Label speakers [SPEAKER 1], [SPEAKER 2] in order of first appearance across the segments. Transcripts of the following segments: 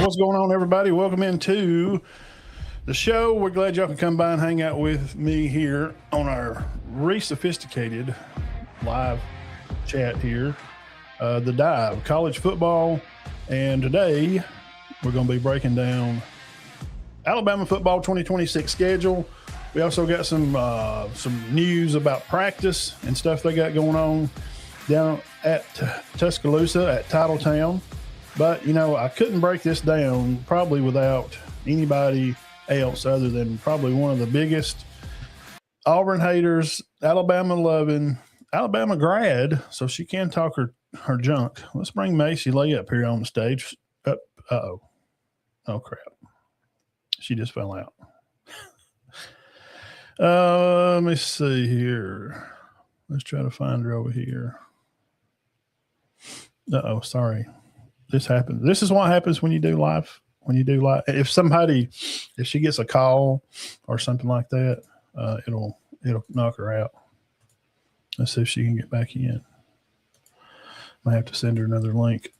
[SPEAKER 1] What's going on, everybody? Welcome into the show. We're glad y'all can come by and hang out with me here on our re-sophisticated live chat here. The Dive, college football, and today we're going to be breaking down Alabama football 2026 schedule. We also got some news about practice and stuff they got going on down at Tuscaloosa at Titletown. But, I couldn't break this down probably without anybody else other than probably one of the biggest Auburn haters, Alabama loving, Alabama grad, so she can talk her junk. Let's bring Macey Leigh up here on the stage. Uh-oh. Oh, crap. She just fell out. Let me see here. Let's try to find her over here. Uh-oh, sorry. This happens. This is what happens when you do live. If she gets a call or something like that, it'll knock her out. Let's see if she can get back in. Might have to send her another link.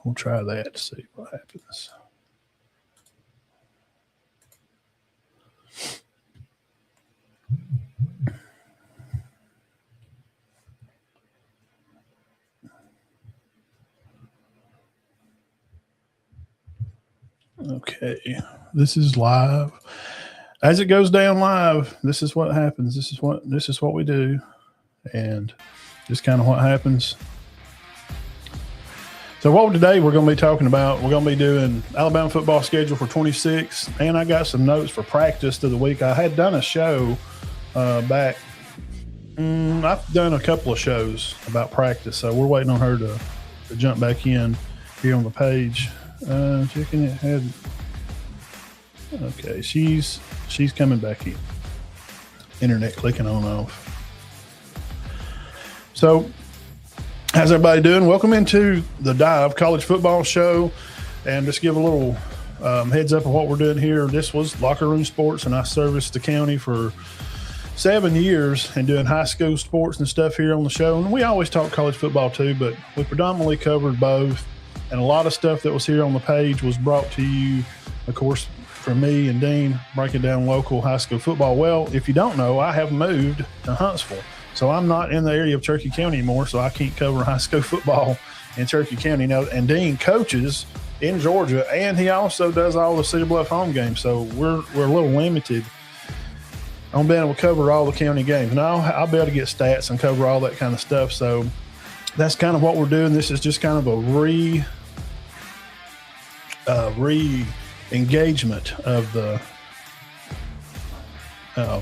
[SPEAKER 1] We'll try that to see what happens. Okay, this is live. As it goes down live, this is what happens. This is what we do, and just kind of what happens. So today we're going to be talking about, we're going to be doing Alabama football schedule for 26, and I got some notes for practice of the week. I had done a show back. I've done a couple of shows about practice, so we're waiting on her to jump back in here on the page. Checking it ahead. Okay, she's coming back in. Internet clicking on and off. So, how's everybody doing? Welcome into the Dive College Football Show, and just give a little heads up of what we're doing here. This was Locker Room Sports, and I serviced the county for 7 years and doing high school sports and stuff here on the show. And we always talk college football too, but we predominantly covered both. And a lot of stuff that was here on the page was brought to you, of course, from me and Dean, breaking down local high school football. Well, if you don't know, I have moved to Huntsville. So I'm not in the area of Cherokee County anymore, so I can't cover high school football in Cherokee County. Now, and Dean coaches in Georgia, and he also does all the Cedar Bluff home games. So we're a little limited on being able to cover all the county games. And I'll be able to get stats and cover all that kind of stuff. So that's kind of what we're doing. This is just kind of a re-engagement of the Are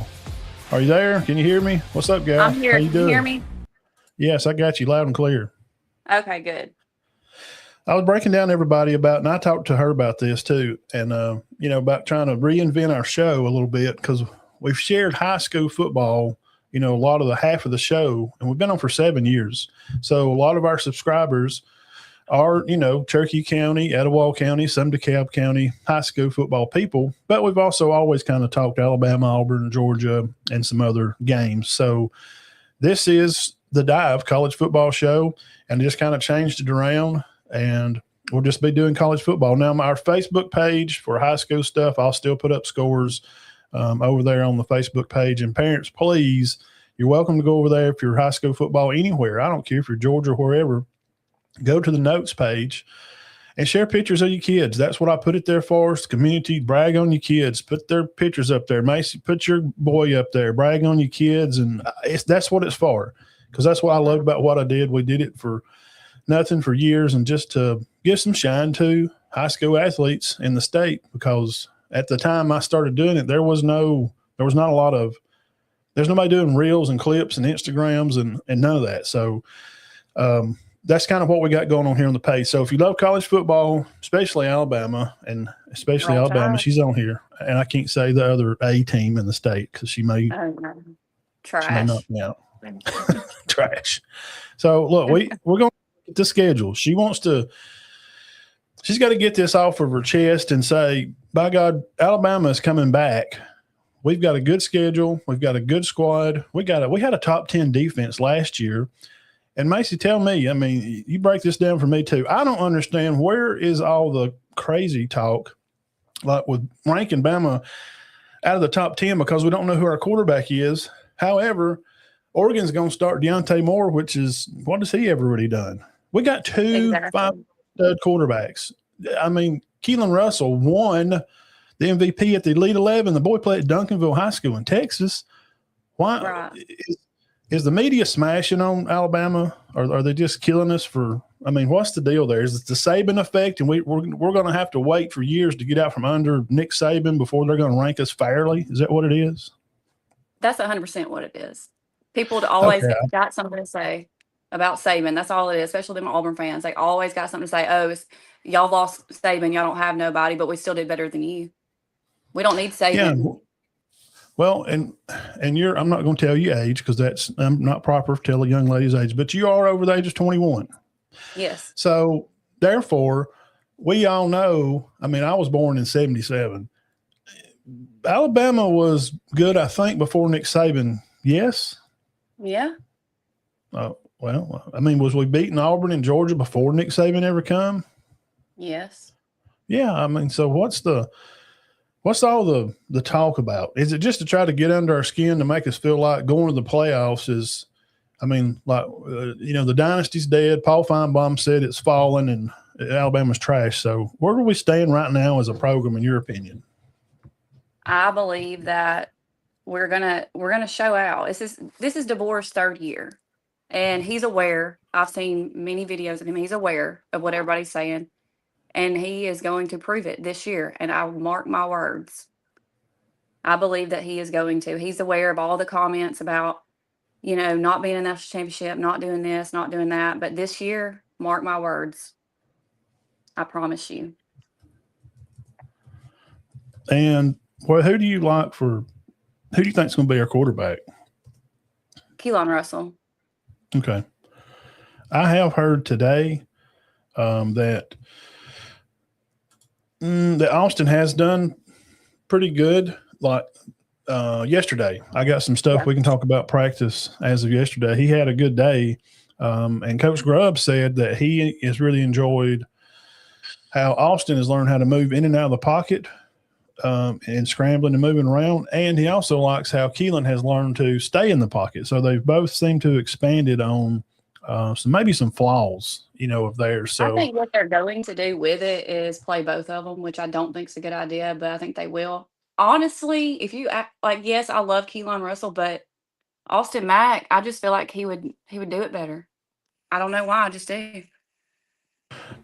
[SPEAKER 1] you there? Can you hear me? What's up, guys?
[SPEAKER 2] I'm here.
[SPEAKER 1] How you doing?
[SPEAKER 2] Can you hear me?
[SPEAKER 1] Yes, I got you loud and clear.
[SPEAKER 2] Okay, good.
[SPEAKER 1] I was breaking down everybody about, and I talked to her about this too, and about trying to reinvent our show a little bit, because we've shared high school football, a lot of half of the show, and we've been on for 7 years. So a lot of our subscribers are, Cherokee County, Etowah County, some DeKalb County high school football people. But we've also always kind of talked Alabama, Auburn, Georgia, and some other games. So this is the Dive College Football Show, and just kind of changed it around, and we'll just be doing college football. Now, our Facebook page for high school stuff, I'll still put up scores over there on the Facebook page. And parents, please, you're welcome to go over there if you're high school football anywhere. I don't care if you're Georgia or wherever. Go to the notes page and share pictures of your kids. That's what I put it there for. It's the community. Brag on your kids. Put their pictures up there. Macy, put your boy up there. Brag on your kids. And that's what it's for, because that's what I loved about what I did. We did it for nothing for years, and just to give some shine to high school athletes in the state, because at the time I started doing it, there's nobody doing reels and clips and Instagrams and none of that. So that's kind of what we got going on here on the page. So if you love college football, especially Alabama, and especially
[SPEAKER 2] Roll
[SPEAKER 1] Alabama,
[SPEAKER 2] Tide.
[SPEAKER 1] she's on here. And I can't say the other A team in the state, because she may
[SPEAKER 2] Trash.
[SPEAKER 1] knock me out. Trash. So look, we're going to get the schedule. She's got to get this off of her chest and say, by God, Alabama is coming back. We've got a good schedule. We've got a good squad. We had a top 10 defense last year. And Macy, tell me, you break this down for me too. I don't understand, where is all the crazy talk, like with ranking Bama out of the top 10 because we don't know who our quarterback is. However, Oregon's going to start Deontay Moore, which is, what has he ever really done? We got two five-stud quarterbacks. I mean, Keelan Russell won the MVP at the Elite 11. The boy played at Duncanville High School in Texas. Why is the media smashing on Alabama, or are they just killing us for? I mean, what's the deal there? Is it the Saban effect, and we're going to have to wait for years to get out from under Nick Saban before they're going to rank us fairly? Is that what it is?
[SPEAKER 2] That's 100% what it is. People always got something to say about Saban. That's all it is, especially them Auburn fans. They always got something to say. Oh, y'all lost Saban. Y'all don't have nobody, but we still did better than you. We don't need Saban.
[SPEAKER 1] Yeah. Well, and I'm not going to tell you age because that's not proper to tell a young lady's age, but you are over the age of 21.
[SPEAKER 2] Yes.
[SPEAKER 1] So therefore, we all know, I mean, I was born in 77. Alabama was good, I think, before Nick Saban. Yes?
[SPEAKER 2] Yeah.
[SPEAKER 1] Well, I mean, was we beating Auburn and Georgia before Nick Saban ever come?
[SPEAKER 2] Yes.
[SPEAKER 1] Yeah. I mean, so what's all the talk about? Is it just to try to get under our skin to make us feel like going to the playoffs is, I mean, like, the dynasty's dead. Paul Feinbaum said it's fallen and Alabama's trash. So where do we stand right now as a program, in your opinion?
[SPEAKER 2] I believe that we're gonna show out. This is DeBoer's third year, and he's aware. I've seen many videos of him. He's aware of what everybody's saying, and he is going to prove it this year. And I'll mark my words. I believe that he is going to. He's aware of all the comments about, not being in the national championship, not doing this, not doing that. But this year, mark my words. I promise you.
[SPEAKER 1] And who do you think is going to be our quarterback?
[SPEAKER 2] Keelan Russell.
[SPEAKER 1] Okay. I have heard today that Austin has done pretty good. Like yesterday, I got some stuff we can talk about practice as of yesterday. He had a good day. And Coach Grubb said that he has really enjoyed how Austin has learned how to move in and out of the pocket and scrambling and moving around. And he also likes how Keelan has learned to stay in the pocket. So they both seem to have expanded on maybe some flaws, of theirs. So
[SPEAKER 2] I think what they're going to do with it is play both of them, which I don't think is a good idea, but I think they will. Honestly, if you act like, yes, I love Keelan Russell, but Austin Mack, I just feel like he would do it better. I don't know why, I just do.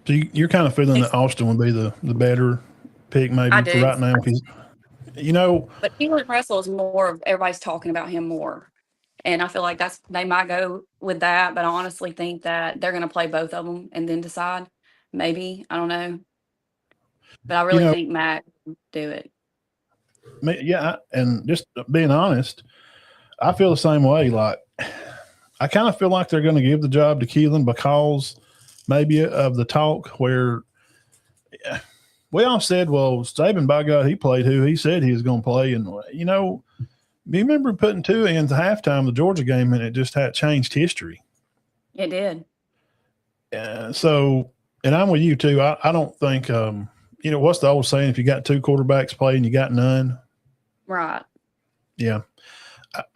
[SPEAKER 1] So you're kind of feeling that Austin would be the better pick maybe for right now.
[SPEAKER 2] But Keelan Russell is more of everybody's talking about him more. And I feel like they might go with that, but I honestly think that they're going to play both of them and then decide. Maybe, I don't know. But I really think Mac will do it.
[SPEAKER 1] Yeah, and just being honest, I feel the same way. Like, I kind of feel like they're going to give the job to Keelan because maybe of the talk where we all said, well, Saban, by God, he played who he said he was going to play. And, you remember putting 2 ends at halftime of the Georgia game, and it just had changed history.
[SPEAKER 2] It did.
[SPEAKER 1] So, and I'm with you too. I don't think, what's the old saying? If you got 2 quarterbacks playing, you got none.
[SPEAKER 2] Right.
[SPEAKER 1] Yeah.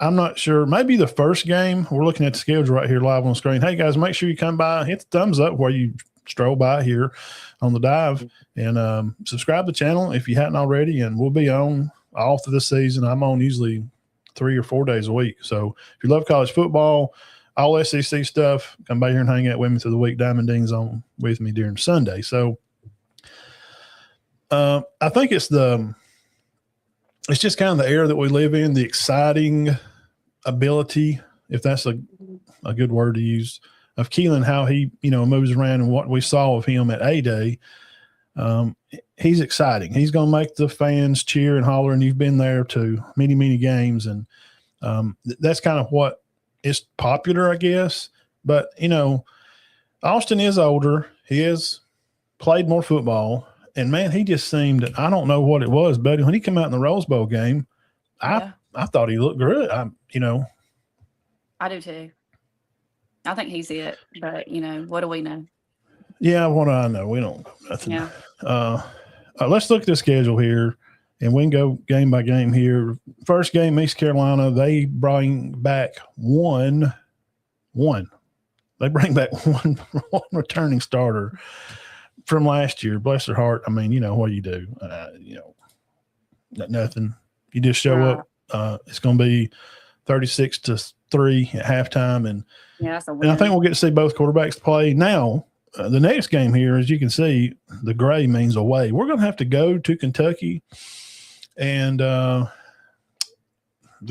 [SPEAKER 1] I'm not sure. Maybe the first game, we're looking at the schedule right here live on the screen. Hey, guys, make sure you come by, hit the thumbs up where you stroll by here on the dive, and subscribe to the channel if you hadn't already. And we'll be on all through the season. I'm on usually 3 or 4 days a week. So if you love college football, all SEC stuff, come by here and hang out with me through the week. Diamond Ding's on with me during Sunday. So I think it's just kind of the era that we live in, the exciting ability, if that's a good word to use, of Keelan, how he, moves around and what we saw of him at A-Day. He's exciting. He's going to make the fans cheer and holler, and you've been there to many, many games. And that's kind of what is popular, I guess. But, Austin is older. He has played more football. And, man, he just seemed – I don't know what it was, but when he came out in the Rose Bowl game, I thought he looked good. I
[SPEAKER 2] do too. I think he's it. But, what do we know?
[SPEAKER 1] Yeah, what do I know? We don't know nothing.
[SPEAKER 2] Yeah.
[SPEAKER 1] Let's look at the schedule here, and we can go game by game here. First game, East Carolina, they bring back one. They bring back one returning starter from last year. Bless their heart. I mean, what do you do? Nothing. You just show up. It's going to be 36-3 at halftime, and
[SPEAKER 2] that's a win.
[SPEAKER 1] And I think we'll get to see both quarterbacks play. Now, the next game here, as you can see, the gray means away. We're going to have to go to Kentucky, and the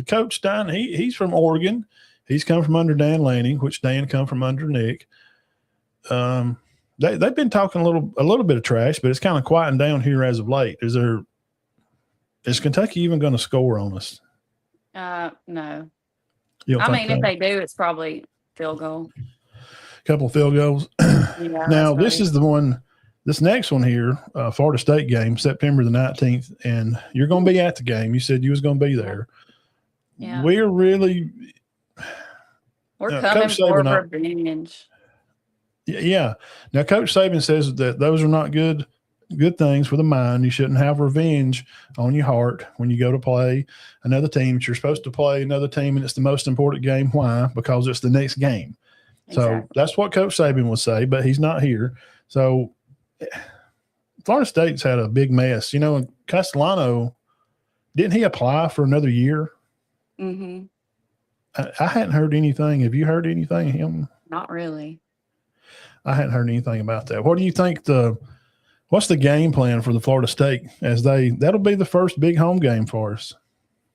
[SPEAKER 1] coach Stein, he's from Oregon. He's come from under Dan Lanning, which Dan come from under Nick. They've been talking a little bit of trash, but it's kind of quieting down here as of late. Is Kentucky even going to score on us?
[SPEAKER 2] No.
[SPEAKER 1] I
[SPEAKER 2] mean, if they do, it's probably field goal.
[SPEAKER 1] Couple of field goals.
[SPEAKER 2] Yeah,
[SPEAKER 1] now, this is the one. This next one here, Florida State game, September the 19th, and you're going to be at the game. You said you was going to be there.
[SPEAKER 2] Yeah.
[SPEAKER 1] We're
[SPEAKER 2] coming for revenge.
[SPEAKER 1] Yeah. Now, Coach Saban says that those are not good things for the mind. You shouldn't have revenge on your heart when you go to play another team. You're supposed to play another team, and it's the most important game. Why? Because it's the next game.
[SPEAKER 2] Exactly.
[SPEAKER 1] So that's what Coach Saban would say, but he's not here. So Florida State's had a big mess. And Castellano, didn't he apply for another year?
[SPEAKER 2] Mm-hmm.
[SPEAKER 1] I hadn't heard anything. Have you heard anything of him?
[SPEAKER 2] Not really.
[SPEAKER 1] I hadn't heard anything about that. What do you think what's the game plan for the Florida State that'll be the first big home game for us?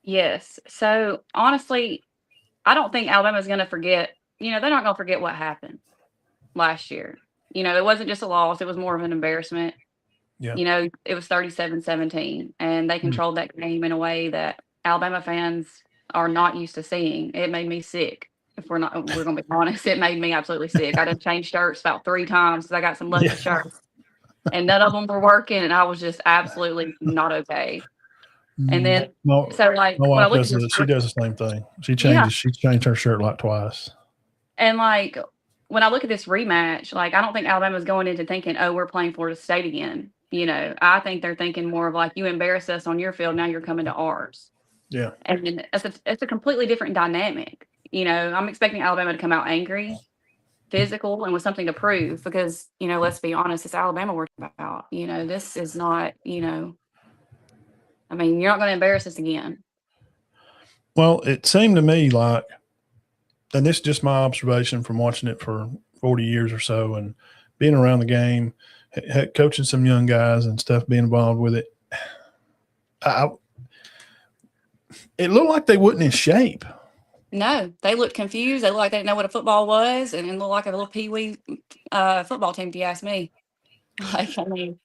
[SPEAKER 2] Yes. So honestly, I don't think Alabama's going to forget. They're not going to forget what happened last year. It wasn't just a loss. It was more of an embarrassment.
[SPEAKER 1] Yeah.
[SPEAKER 2] It was 37-17, and they controlled that game in a way that Alabama fans are not used to seeing. It made me sick. If we're going to be honest, it made me absolutely sick. I done changed shirts about 3 times because I got some lucky shirts, and none of them were working, and I was just absolutely not okay. And then,
[SPEAKER 1] my wife does she does the same thing. She changed her shirt like twice.
[SPEAKER 2] And when I look at this rematch, I don't think Alabama's going into thinking, oh, we're playing Florida State again. I think they're thinking more of you embarrassed us on your field, now you're coming to ours.
[SPEAKER 1] Yeah.
[SPEAKER 2] And it's a completely different dynamic. I'm expecting Alabama to come out angry, physical, and with something to prove because, let's be honest, it's Alabama we're talking about. This is not, you're not going to embarrass us again.
[SPEAKER 1] Well, it seemed to me and this is just my observation from watching it for 40 years or so and being around the game, coaching some young guys and stuff, being involved with it. It looked like they wasn't in shape.
[SPEAKER 2] No, they looked confused. They looked like they didn't know what a football was, and it looked like a little pee-wee football team, if you ask me. I feel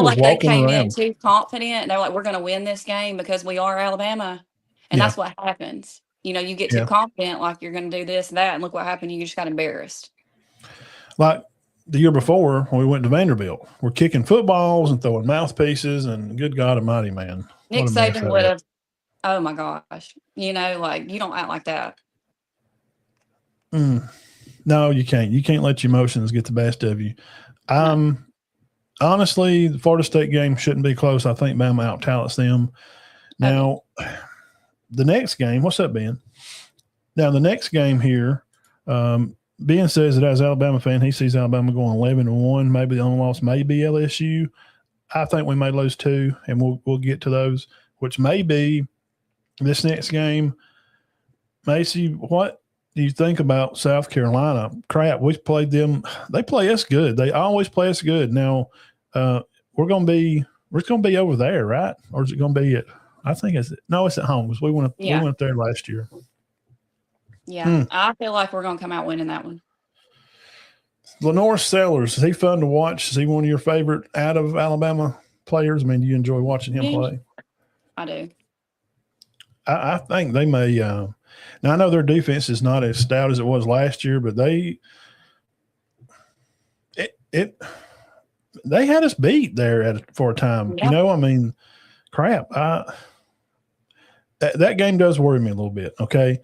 [SPEAKER 2] like they came in too confident. They're like, we're going to win this game because we are Alabama. And that's what happens. You get too confident, like you're going to do this and that, and look what happened. You just got embarrassed. Like
[SPEAKER 1] the year before when we went to Vanderbilt, we're kicking footballs and throwing mouthpieces, and good God Almighty, man.
[SPEAKER 2] Nick Saban would have, oh my gosh, you don't act like that.
[SPEAKER 1] No, you can't. You can't let your emotions get the best of you. Honestly, the Florida State game shouldn't be close. I think Bama out-talents them. Now, the next game, what's up, Ben? Now, the next game here, Ben says that as an Alabama fan, he sees Alabama going 11-1. Maybe the only loss may be LSU. I think we may lose 2, and we'll get to those, which may be this next game. Macy, what do you think about South Carolina? Crap, we played them. They play us good. They always play us good. Now, we're going to be over there, right? Or is it going to be it's at home because we went up there last year.
[SPEAKER 2] Yeah, I feel like we're going to come out winning that one.
[SPEAKER 1] Lenore Sellers, is he fun to watch? Is he one of your favorite out of Alabama players? I mean, do you enjoy watching him play?
[SPEAKER 2] I do.
[SPEAKER 1] I think they may now I know their defense is not as stout as it was last year, but they had us beat there for a time.
[SPEAKER 2] Yeah.
[SPEAKER 1] I mean, crap. That game does worry me a little bit. Okay.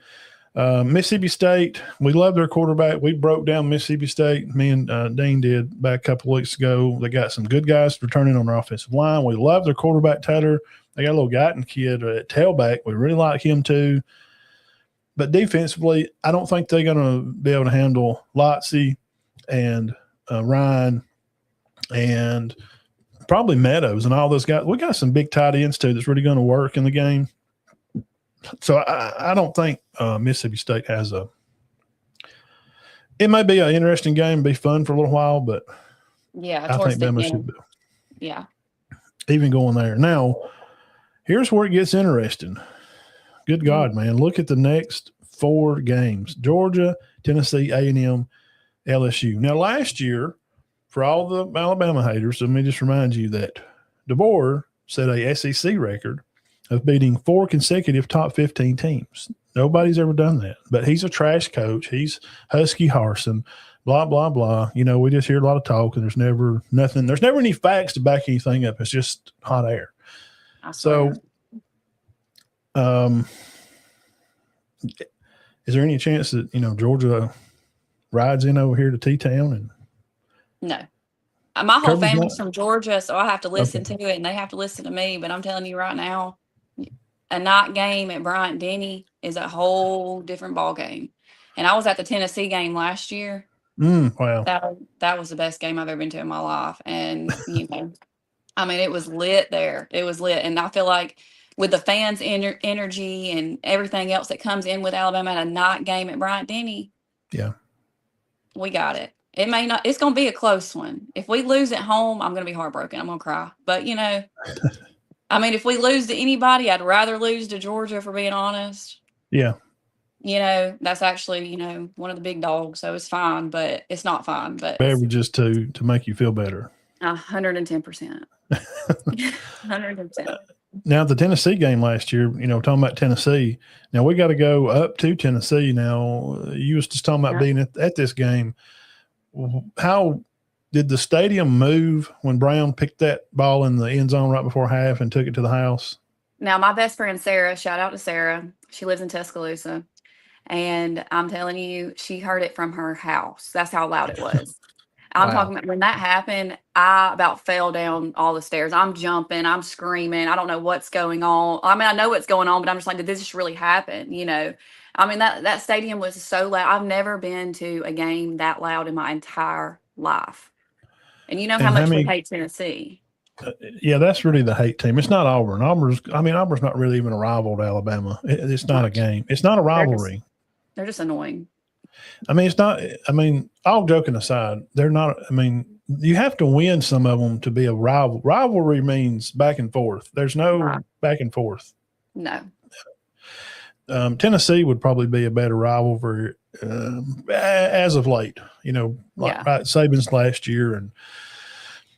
[SPEAKER 1] Mississippi State, we love their quarterback. We broke down Mississippi State. Me and Dean did back a couple of weeks ago. They got some good guys returning on their offensive line. We love their quarterback, Taylor. They got a little Guyton kid at tailback. We really like him too. But defensively, I don't think they're going to be able to handle Lotzie and Ryan and probably Meadows and all those guys. We got some big tight ends too that's really going to work in the game. So I don't think Mississippi State has a – it may be an interesting game, be fun for a little while, but I think Bama should be.
[SPEAKER 2] Yeah.
[SPEAKER 1] Even going there. Now, here's where it gets interesting. Good God, man. Look at the next 4 games. Georgia, Tennessee, A&M, LSU. Now, last year, for all the Alabama haters, let me just remind you that DeBoer set a SEC record of beating 4 consecutive top 15 teams. Nobody's ever done that. But he's a trash coach. He's Husky Harson, blah, blah, blah. You know, we just hear a lot of talk, and there's never nothing. There's never any facts to back anything up. It's just hot air. So, is there any chance that, you know, Georgia rides in over here to T-Town? And
[SPEAKER 2] no. My whole family's from Georgia, so I have to listen to it, and they have to listen to me. But I'm telling you right now, a night game at Bryant-Denny is a whole different ball game. And I was at the Tennessee game last year.
[SPEAKER 1] Wow.
[SPEAKER 2] That was the best game I've ever been to in my life. And, you know, I mean, it was lit there. It was lit. And I feel like with the fans' energy and everything else that comes in with Alabama at a night game at Bryant-Denny,
[SPEAKER 1] yeah,
[SPEAKER 2] we got it. It may not – it's going to be a close one. If we lose at home, I'm going to be heartbroken. I'm going to cry. But, you know – I mean, if we lose to anybody, I'd rather lose to Georgia, for being honest.
[SPEAKER 1] Yeah.
[SPEAKER 2] You know, that's actually, you know, one of the big dogs, so it's fine, but it's not fine. But
[SPEAKER 1] beverages to make you feel better.
[SPEAKER 2] 110%. 110%.
[SPEAKER 1] Now, the Tennessee game last year, you know, talking about Tennessee. Now, we got to go up to Tennessee. Now, you was just talking about being at this game. How did the stadium move when Brown picked that ball in the end zone right before half and took it to the house?
[SPEAKER 2] Now, my best friend, Sarah, shout out to Sarah. She lives in Tuscaloosa. And I'm telling you, she heard it from her house. That's how loud it was. I'm talking about when that happened, I about fell down all the stairs. I'm jumping. I'm screaming. I don't know what's going on. I mean, I know what's going on, but I'm just like, did this just really happen? You know, I mean, that stadium was so loud. I've never been to a game that loud in my entire life. And you know how much we hate Tennessee.
[SPEAKER 1] Yeah, that's really the hate team. It's not Auburn. Auburn's not really even a rival to Alabama. It's not a game. It's not a rivalry.
[SPEAKER 2] They're just annoying.
[SPEAKER 1] I mean, it's not – I mean, all joking aside, they're not – I mean, you have to win some of them to be a rival. Rivalry means back and forth. There's no back and forth.
[SPEAKER 2] No.
[SPEAKER 1] Tennessee would probably be a better rival for as of late, you know, like Saban's last year and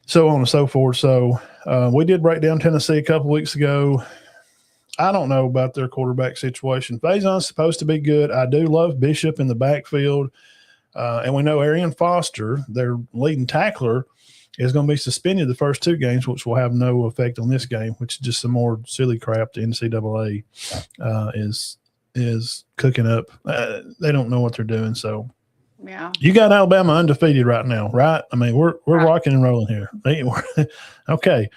[SPEAKER 1] so on and so forth. So we did break down Tennessee a couple weeks ago. I don't know about their quarterback situation. Faison's supposed to be good. I do love Bishop in the backfield. And we know Arian Foster, their leading tackler, is going to be suspended the first 2 games, which will have no effect on this game, which is just some more silly crap the NCAA is cooking up. They don't know what they're doing. So,
[SPEAKER 2] yeah,
[SPEAKER 1] you got Alabama undefeated right now, right? I mean, we're rocking and rolling here. Okay.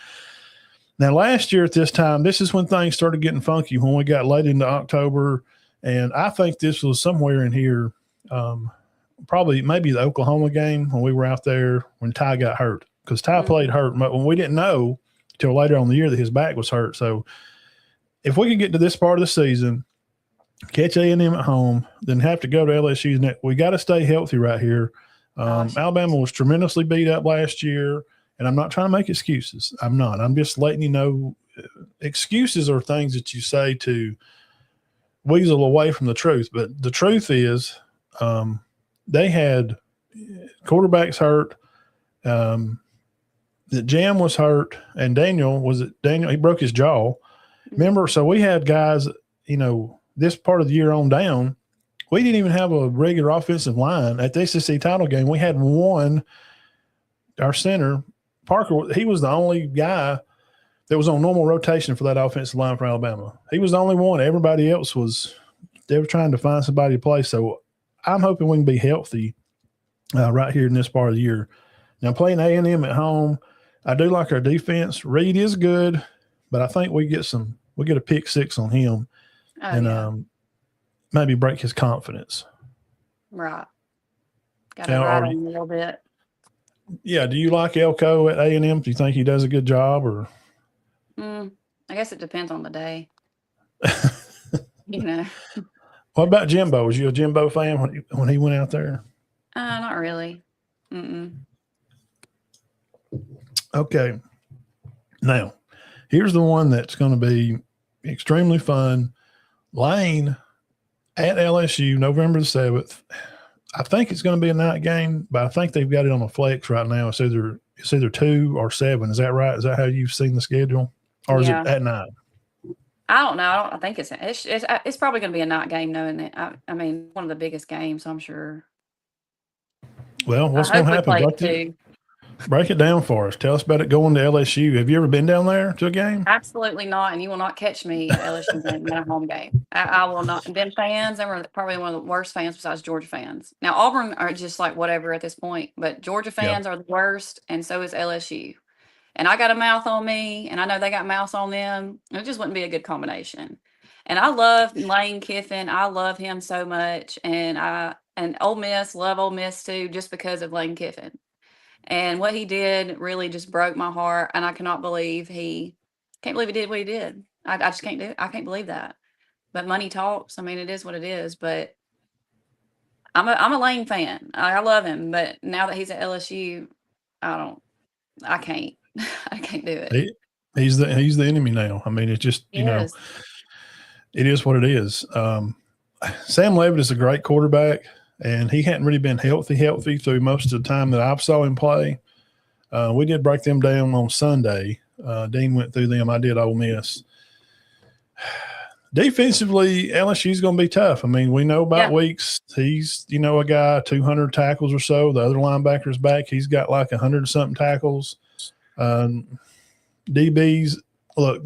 [SPEAKER 1] Now, last year at this time, this is when things started getting funky, when we got late into October, and I think this was somewhere in here, probably maybe the Oklahoma game when we were out there when Ty got hurt, because Ty played hurt, but when we didn't know till later on in the year that his back was hurt. So if we can get to this part of the season, catch A&M at home, then have to go to LSU's next, we got to stay healthy right here. Alabama was tremendously beat up last year. And I'm not trying to make excuses. I'm not. I'm just letting you know excuses are things that you say to weasel away from the truth. But the truth is they had quarterbacks hurt. The Jam was hurt. And Daniel, he broke his jaw. Remember, so we had guys, you know, this part of the year on down, we didn't even have a regular offensive line. At the SEC title game, we had one, our center, Parker, he was the only guy that was on normal rotation for that offensive line for Alabama. He was the only one. Everybody else was they were trying to find somebody to play. So I'm hoping we can be healthy right here in this part of the year. Now, playing A&M at home, I do like our defense. Reed is good, but I think we get a pick six on him maybe break his confidence.
[SPEAKER 2] Right. Got to ride him a little bit.
[SPEAKER 1] Yeah. Do you like Elko at A&M? Do you think he does a good job? Or
[SPEAKER 2] I guess it depends on the day. You know.
[SPEAKER 1] What about Jimbo? Was you a Jimbo fan when he went out there?
[SPEAKER 2] Not really.
[SPEAKER 1] Okay. Now, here's the one that's going to be extremely fun. Lane at LSU, November the 7th. I think it's going to be a night game, but I think they've got it on a flex right now. It's either 2 or 7. Is that right? Is that how you've seen the schedule? Or is it at night?
[SPEAKER 2] I don't know. I think it's probably going to be a night game, knowing it. I mean, one of the biggest games, I'm sure.
[SPEAKER 1] Well, what's going to happen? Break it down for us. Tell us about it going to LSU. Have you ever been down there to a game?
[SPEAKER 2] Absolutely not, and you will not catch me at LSU game, at a home game. I will not. Them fans, they were probably one of the worst fans besides Georgia fans. Now, Auburn are just like whatever at this point, but Georgia fans are the worst, and so is LSU. And I got a mouth on me, and I know they got mouths on them. It just wouldn't be a good combination. And I love Lane Kiffin. I love him so much, and Ole Miss, love Ole Miss too, just because of Lane Kiffin. And what he did really just broke my heart, and I can't believe he did what he did. I just can't do it. I can't believe that. But money talks. I mean, it is what it is. But I'm a Lane fan. I love him, but now that he's at LSU, I can't. I can't do it.
[SPEAKER 1] He's the enemy now. I mean, it's just it is what it is. Sam Levitt is a great quarterback. And he hadn't really been healthy through most of the time that I've saw him play. We did break them down on Sunday. Dean went through them. I did Ole Miss. Defensively, LSU's going to be tough. I mean, we know about Weeks. He's, a guy, 200 tackles or so. The other linebacker's back. He's got like 100-something tackles. DBs, look,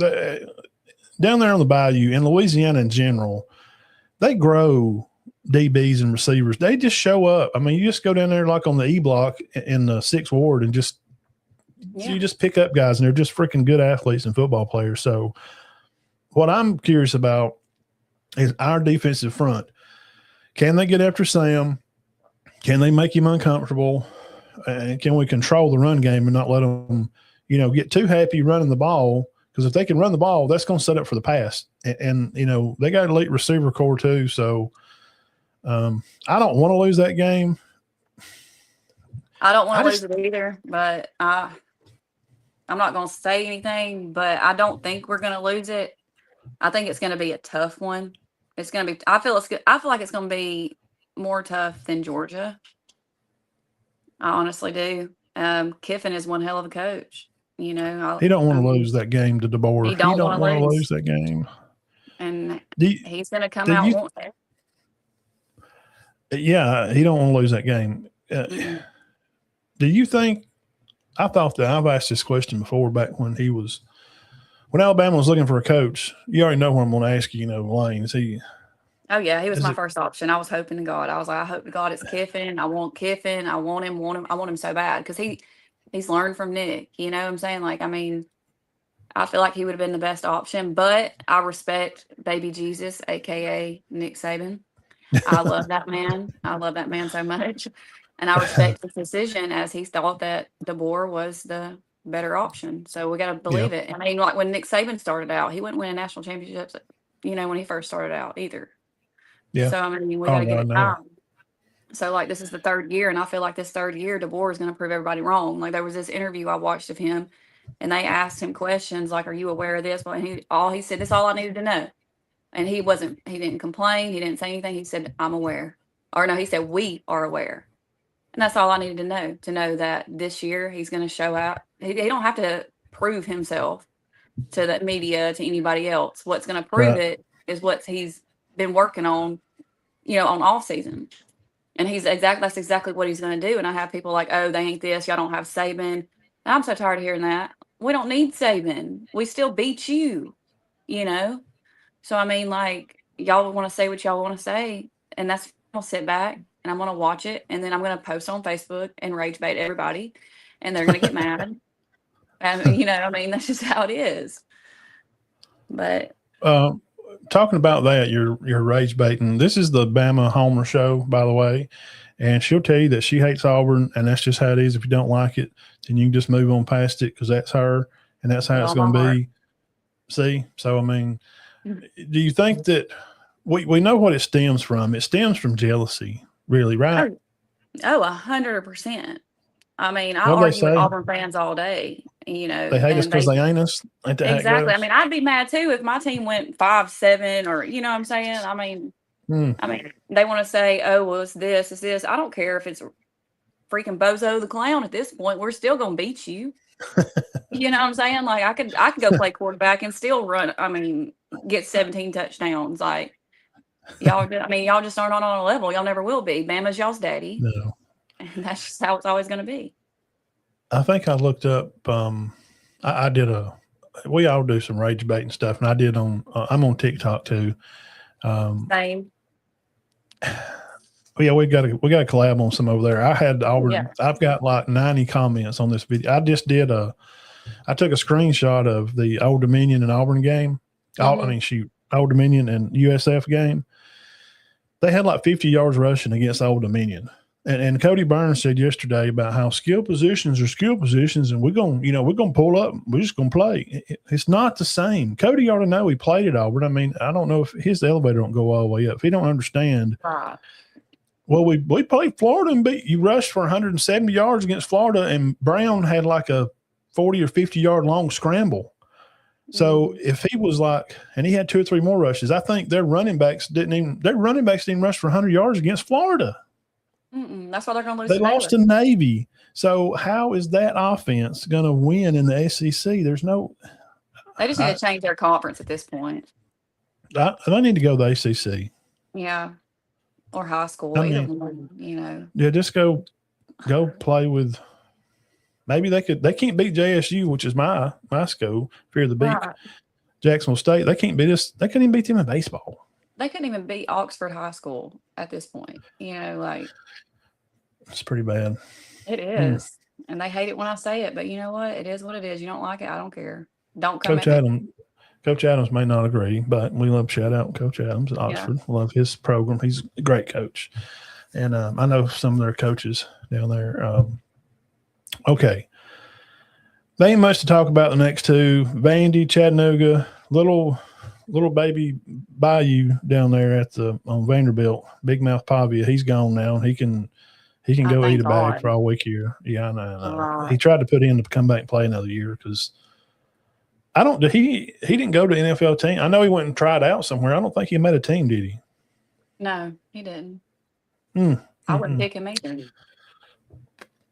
[SPEAKER 1] down there on the bayou, in Louisiana in general, they grow – DBs and receivers, they just show up. I mean, you just go down there like on the E block in the 6th Ward and you just pick up guys, and they're just freaking good athletes and football players. So what I'm curious about is our defensive front. Can they get after Sam? Can they make him uncomfortable? And can we control the run game and not let them, get too happy running the ball? Because if they can run the ball, that's going to set up for the pass. And they got elite receiver core too. So, I don't want to lose that game.
[SPEAKER 2] I don't want to lose it either, but I'm not going to say anything, but I don't think we're going to lose it. I think it's going to be a tough one. It's going to be, I feel like it's going to be more tough than Georgia. I honestly do. Kiffin is one hell of a coach. He don't
[SPEAKER 1] want to lose that game to DeBoer. He don't want to lose that game.
[SPEAKER 2] And he's going to come out wanting it.
[SPEAKER 1] Yeah, he don't want to lose that game. Do you think – I thought that I've asked this question before back when Alabama was looking for a coach. You already know what I'm going to ask you, Lane. Is he –
[SPEAKER 2] Oh, yeah, he was my first option. I was hoping to God. I was like, I hope to God it's Kiffin. I want Kiffin. I want him. I want him so bad because he's learned from Nick. You know what I'm saying? Like, I mean, I feel like he would have been the best option. But I respect Baby Jesus, a.k.a. Nick Saban. I love that man. I love that man so much. And I respect his decision as he thought that DeBoer was the better option. So we got to believe it. I mean, like when Nick Saban started out, he wouldn't win national championships, when he first started out either. Yeah. So, I mean, we got to give it time. So, like, this is the 3rd year, and I feel like this 3rd year, DeBoer is going to prove everybody wrong. Like, there was this interview I watched of him, and they asked him questions like, are you aware of this? Well, he said, that's all I needed to know. And he didn't complain. He didn't say anything. He said, I'm aware. Or no, he said, we are aware. And that's all I needed to know that this year he's going to show out. He don't have to prove himself to the media, to anybody else. What's going to prove it is what he's been working on, on off season. And that's exactly what he's going to do. And I have people like, oh, they ain't this. Y'all don't have Saban. And I'm so tired of hearing that. We don't need Saban. We still beat you, So, I mean, like, y'all want to say what y'all want to say, and that's I'll sit back and I'm gonna watch it, and then I'm gonna post on Facebook and rage bait everybody, and they're gonna get mad. And that's just how it is. But
[SPEAKER 1] talking about that, you're rage baiting. This is the Bama Homer show, by the way, and she'll tell you that she hates Auburn, and that's just how it is. If you don't like it, then you can just move on past it because that's her, and that's how it's going to be. See, so I mean, do you think that we know what it stems from? It stems from jealousy, really, right?
[SPEAKER 2] Oh, 100%. I mean, I
[SPEAKER 1] What
[SPEAKER 2] argue with Auburn fans all day.
[SPEAKER 1] They hate us because they ain't us. Ain't that
[SPEAKER 2] exactly. I mean, I'd be mad too if my team went 5-7, or you know what I'm saying. I mean, they want to say, "Oh, well, it's this." I don't care if it's freaking Bozo the Clown. At this point, we're still gonna beat you. You know what I'm saying? Like I could go play quarterback and still run. I mean, get 17 touchdowns. Like y'all just aren't on a level. Y'all never will be. Bama's y'all's daddy.
[SPEAKER 1] No.
[SPEAKER 2] And that's just how it's always going to be.
[SPEAKER 1] I think I looked up. I did we all do some rage baiting stuff, and I did I'm on TikTok too.
[SPEAKER 2] Same.
[SPEAKER 1] Yeah, we got to collab on some over there. I had Auburn. Yeah. I've got like 90 comments on this video. I just did I took a screenshot of the Old Dominion and Auburn game. Old Dominion and USF game. They had like 50 yards rushing against Old Dominion. And Cody Burns said yesterday about how skill positions are skill positions, and we're gonna pull up. We're just gonna play. It's not the same. Cody ought to know he played at Auburn. I mean, I don't know if his elevator don't go all the way up. If he don't understand, well, we played Florida and you rushed for 170 yards against Florida, and Brown had like a 40 or 50 yard long scramble. So if he was like, and he had 2 or 3 more rushes, I think their running backs didn't rush for 100 yards against Florida.
[SPEAKER 2] That's why they're going to lose.
[SPEAKER 1] They lost to Navy. So how is that offense going to win in the SEC? There's no.
[SPEAKER 2] They just need to change their conference at this point.
[SPEAKER 1] They need to go to the ACC.
[SPEAKER 2] Yeah, or high school. Either one,
[SPEAKER 1] Yeah, just go play with. Maybe they can't beat JSU, which is my school. Fear the beat. Right. Jacksonville State. They can't beat us. They couldn't even beat them in baseball.
[SPEAKER 2] They couldn't even beat Oxford High School at this point.
[SPEAKER 1] It's pretty bad.
[SPEAKER 2] It is. And they hate it when I say it, but you know what? It is what it is. You don't like it, I don't care. Don't come
[SPEAKER 1] Coach Adams may not agree, but we love shout out Coach Adams at Oxford. Yeah. Love his program. He's a great coach. And I know some of their coaches down there. Okay. They ain't much to talk about the next two. Vandy, Chattanooga, little baby Bayou down there on Vanderbilt, Big Mouth Pavia. He's gone now. He can go eat a bag for all week here. Yeah, I know. He tried to put in to come back and play another year because he didn't go to NFL team. I know he went and tried out somewhere. I don't think he made a team, did he?
[SPEAKER 2] No, he didn't. I wouldn't pick him either.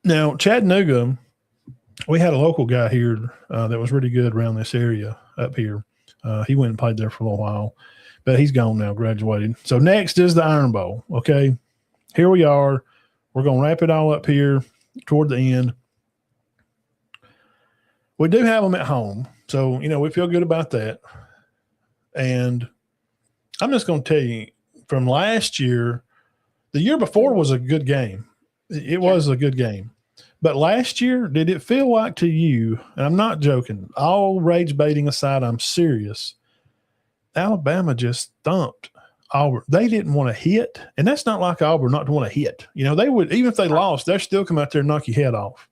[SPEAKER 1] Now, Chattanooga, we had a local guy here that was really good around this area up here. He went and played there for a little while, but he's gone now, graduated. So next is the Iron Bowl. Okay, here we are. We're going to wrap it all up here toward the end. We do have them at home, so, we feel good about that. And I'm just going to tell you, from last year, the year before was a good game. It was a good game. But last year, did it feel like to you, and I'm not joking, all rage baiting aside, I'm serious, Alabama just thumped Auburn. They didn't want to hit, and that's not like Auburn not to want to hit. They would, even if they lost, they'd still come out there and knock your head off.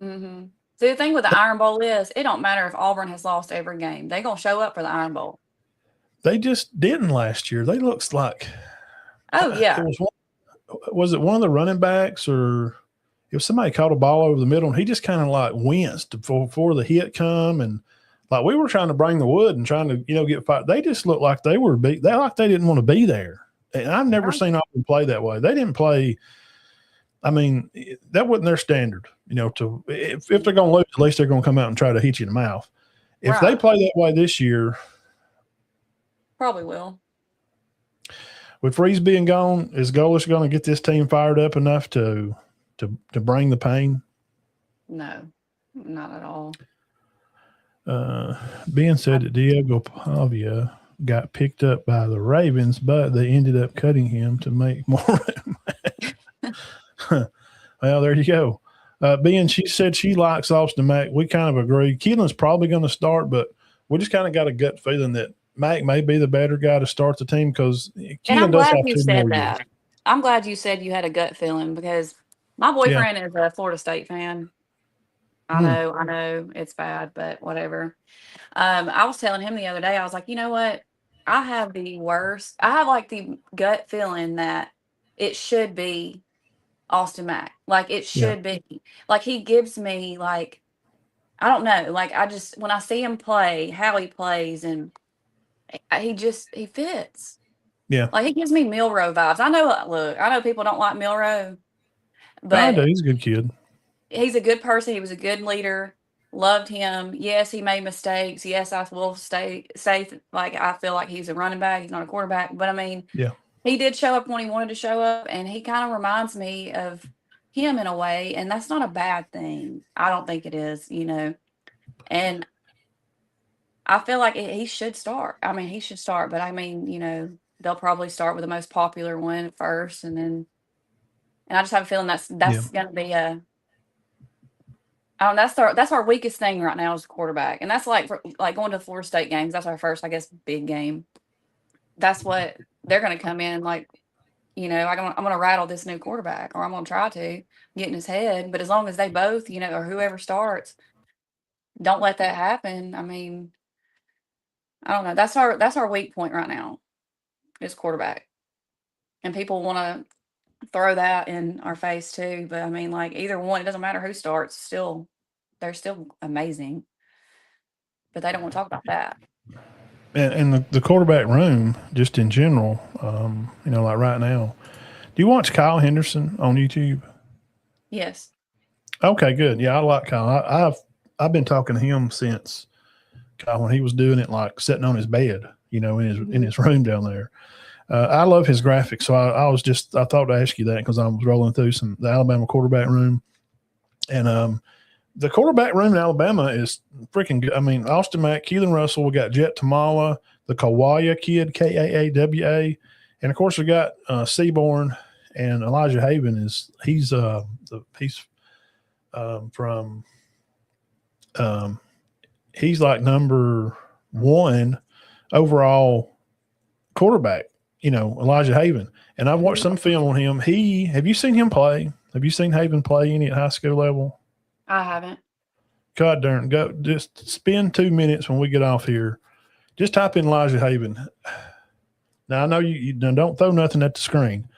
[SPEAKER 2] Mm-hmm. See, the thing with the Iron Bowl is it don't matter if Auburn has lost every game. They're going to show up for the Iron Bowl.
[SPEAKER 1] They just didn't last year. They looked like –
[SPEAKER 2] oh, yeah.
[SPEAKER 1] Was it one of the running backs or – if somebody caught a ball over the middle and he just kind of like winced before the hit come, and like we were trying to bring the wood and trying to, get fired. They just looked like they were they didn't want to be there. And I've never seen Auburn play that way. They didn't play. I mean, that wasn't their standard, if they're going to lose, at least they're going to come out and try to hit you in the mouth. If they play that way this year,
[SPEAKER 2] probably will.
[SPEAKER 1] With Freeze being gone, is Golish going to get this team fired up enough to bring the pain?
[SPEAKER 2] No, not at all.
[SPEAKER 1] Ben said that Diego Pavia got picked up by the Ravens, but they ended up cutting him to make more room. Well, there you go. Ben, she said she likes Austin Mack. We kind of agree. Keelan's probably going to start, but we just kind of got a gut feeling that Mack may be the better guy to start the team because Keelan does have 2 more years.
[SPEAKER 2] I'm glad you said you had a gut feeling because my boyfriend is a Florida State fan. I know it's bad, but whatever. I was telling him the other day, I was like, you know what? I have the gut feeling that it should be Austin Mack. Like it should be. Like he gives me like, I don't know. Like when I see him play, how he plays, and he fits.
[SPEAKER 1] Yeah.
[SPEAKER 2] Like he gives me Milrow vibes. I know people don't like Milrow, but
[SPEAKER 1] I do. He's a good kid.
[SPEAKER 2] He's a good person. He was a good leader. Loved him. Yes, he made mistakes. Yes, I will say like I feel like he's a running back. He's not a quarterback. But I mean, he did show up when he wanted to show up, and he kind of reminds me of him in a way, and that's not a bad thing. I don't think it is, And I feel like he should start. I mean, he should start, but I mean, they'll probably start with the most popular one first, and I just have a feeling that's going to be that's our weakest thing right now is the quarterback, and that's like going to the Florida State games. That's our first, I guess, big game. That's what they're going to come in like, I'm going to rattle this new quarterback, or I'm going to try to get in his head. But as long as they both, or whoever starts, don't let that happen. I mean, I don't know. That's our weak point right now is quarterback, and people want to throw that in our face too. But I mean, like either one, it doesn't matter who starts. They're still amazing, but they don't want to talk about that.
[SPEAKER 1] And the quarterback room, just in general, like right now. Do you watch Kyle Henderson on YouTube?
[SPEAKER 2] Yes.
[SPEAKER 1] Okay, good. Yeah, I like Kyle. I've been talking to him since Kyle when he was doing it, like sitting on his bed, in his room down there. I love his graphics, so I thought to ask you that because I was rolling through the Alabama quarterback room, and the quarterback room in Alabama is freaking good. I mean, Austin Mack, Keelan Russell, we got Jet Tamala, the Kawaya kid, Kaawa, and of course we got Seaborn and Elijah Haven he's like number 1 overall quarterback. Elijah Haven, and I've watched some film on him. Have you seen him play? Have you seen Haven play any at high school level?
[SPEAKER 2] I haven't.
[SPEAKER 1] God darn, go just spend 2 minutes when we get off here. Just type in Elijah Haven. Now I know you don't throw nothing at the screen.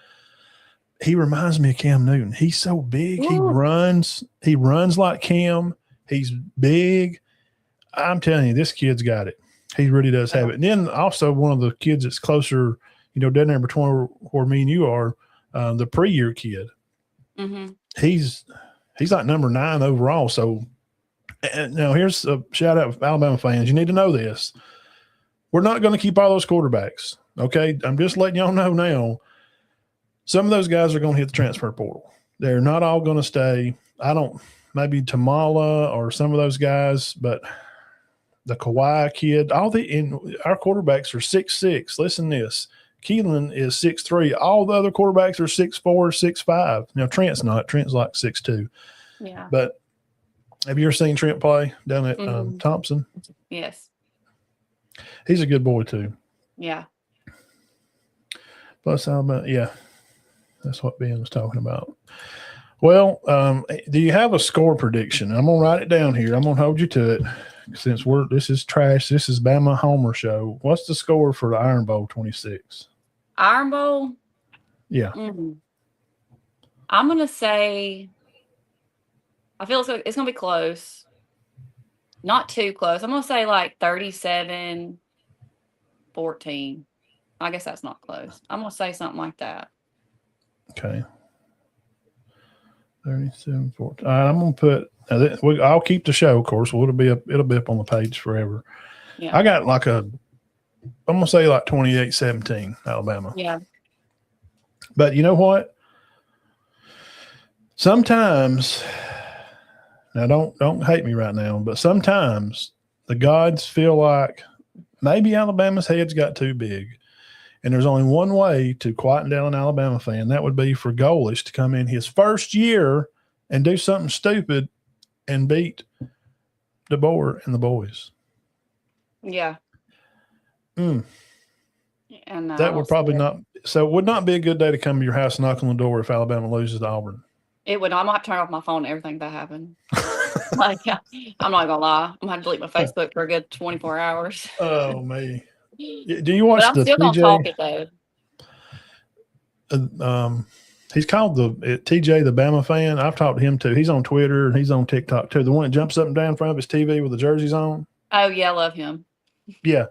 [SPEAKER 1] He reminds me of Cam Newton. He's so big. Ooh. He runs like Cam. He's big. I'm telling you, this kid's got it. He really does have it. And then also one of the kids that's closer, down there between where me and you are, the pre-year kid.
[SPEAKER 2] Mm-hmm.
[SPEAKER 1] He's like number 9 overall. So now here's a shout out to Alabama fans. You need to know this. We're not going to keep all those quarterbacks. Okay. I'm just letting y'all know now. Some of those guys are going to hit the transfer portal. They're not all going to stay. Maybe Tamala or some of those guys, but the Kawhi kid, our quarterbacks are 6'6". Listen to this. Keelan is 6'3". All the other quarterbacks are 6'4", 6'5". Now Trent's not. Trent's like 6'2".
[SPEAKER 2] Yeah.
[SPEAKER 1] But have you ever seen Trent play down at Thompson?
[SPEAKER 2] Yes.
[SPEAKER 1] He's a good boy too.
[SPEAKER 2] Yeah.
[SPEAKER 1] Plus Alabama, yeah. That's what Ben was talking about. Well, do you have a score prediction? I'm gonna write it down here. I'm gonna hold you to it. Since this is trash, this is Bama Homer show. What's the score for the Iron Bowl 26?
[SPEAKER 2] Iron Bowl?
[SPEAKER 1] Yeah.
[SPEAKER 2] I'm going to say, I feel it's going to be close. Not too close. I'm going to say like 37-14. I guess that's not close. I'm going to say something like that.
[SPEAKER 1] Okay. 37-14. All right, I'm going to put I'll keep the show, of course. Well, it'll be up on the page forever.
[SPEAKER 2] Yeah.
[SPEAKER 1] I got I'm going to say like 28-17 Alabama.
[SPEAKER 2] Yeah.
[SPEAKER 1] But you know what? Sometimes, now don't hate me right now, but sometimes the gods feel like maybe Alabama's heads got too big. And there's only one way to quieten down an Alabama fan. That would be for Golish to come in his first year and do something stupid and beat DeBoer and the boys.
[SPEAKER 2] Yeah.
[SPEAKER 1] And that would
[SPEAKER 2] see
[SPEAKER 1] probably
[SPEAKER 2] it.
[SPEAKER 1] not – so it would not be a good day to come to your house and knock on the door if Alabama loses to Auburn.
[SPEAKER 2] It would. I'm going to have to turn off my phone and everything that happened. Like, yeah, I'm not going to lie. I'm going to have to delete my Facebook for a good 24 hours.
[SPEAKER 1] Oh, me. Do you watch
[SPEAKER 2] But I'm still going to talk it,
[SPEAKER 1] though. He's called the TJ the Bama fan. I've talked to him too. He's on Twitter and he's on TikTok too. The one that jumps up and down in front of his TV with the jerseys on.
[SPEAKER 2] Oh yeah, I love him.
[SPEAKER 1] Yeah,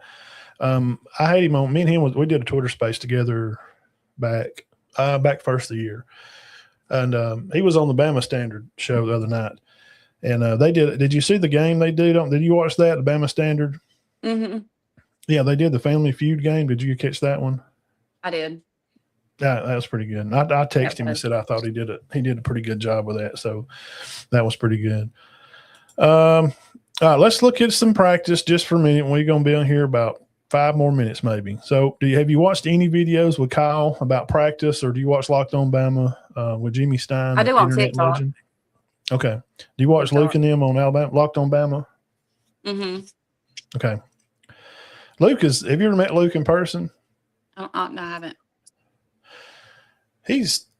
[SPEAKER 1] I hate him on. Me and him we did a Twitter space together back first of the year, and he was on the Bama Standard show the other night, and they did. Did you see the game they did? Did you watch that? The Bama Standard.
[SPEAKER 2] Mm-hmm.
[SPEAKER 1] Yeah, they did the Family Feud game. Did you catch that one?
[SPEAKER 2] I did.
[SPEAKER 1] Yeah, that was pretty good. I texted him and said I thought he did a pretty good job with that. So that was pretty good. All right, let's look at some practice just for a minute. We're going to be on here about 5 more minutes maybe. So have you watched any videos with Kyle about practice, or do you watch Locked On Bama with Jimmy Stein?
[SPEAKER 2] I do on TikTok.
[SPEAKER 1] Legend? Okay. Do you watch TikTok. Luke and them on Alabama, Locked On Bama?
[SPEAKER 2] Mm-hmm.
[SPEAKER 1] Okay. Luke have you ever met Luke in person?
[SPEAKER 2] No, I haven't.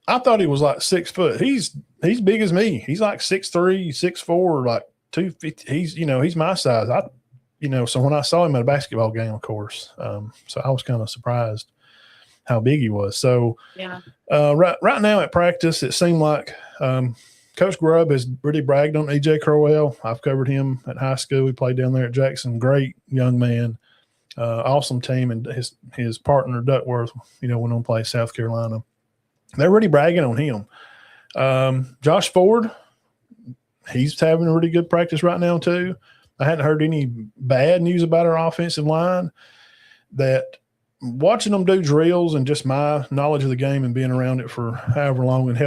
[SPEAKER 1] I thought he was like 6 foot. He's big as me. He's like 6'3", 6'4", like 250. He's my size. So when I saw him at a basketball game, of course, so I was kind of surprised how big he was. So
[SPEAKER 2] yeah,
[SPEAKER 1] right now at practice, it seemed like Coach Grubb has really bragged on EJ Crowell. I've covered him at high school. He played down there at Jackson. Great young man, awesome team, and his partner Duckworth, went on to play South Carolina. They're really bragging on him. Josh Ford, he's having a really good practice right now too. I hadn't heard any bad news about our offensive line. That watching them do drills and just my knowledge of the game and being around it for however long and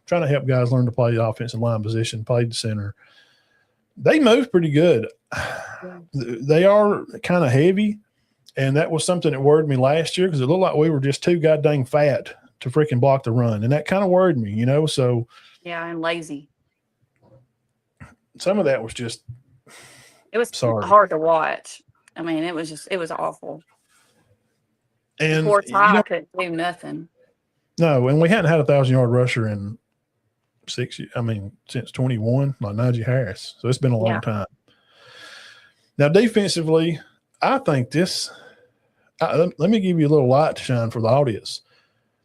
[SPEAKER 1] trying to help guys learn to play the offensive line position, play the center. They move pretty good. Yeah. They are kind of heavy, and that was something that worried me last year because it looked like we were just too goddamn fat to freaking block the run. And that kind of worried me, so.
[SPEAKER 2] Yeah, and lazy.
[SPEAKER 1] Some of that was just.
[SPEAKER 2] It was hard to watch. I mean, it was awful.
[SPEAKER 1] And
[SPEAKER 2] poor Ty couldn't do nothing.
[SPEAKER 1] No, and we hadn't had a 1,000-yard rusher in since 21, like Najee Harris. So it's been a long time. Now, defensively, I think let me give you a little light to shine for the audience.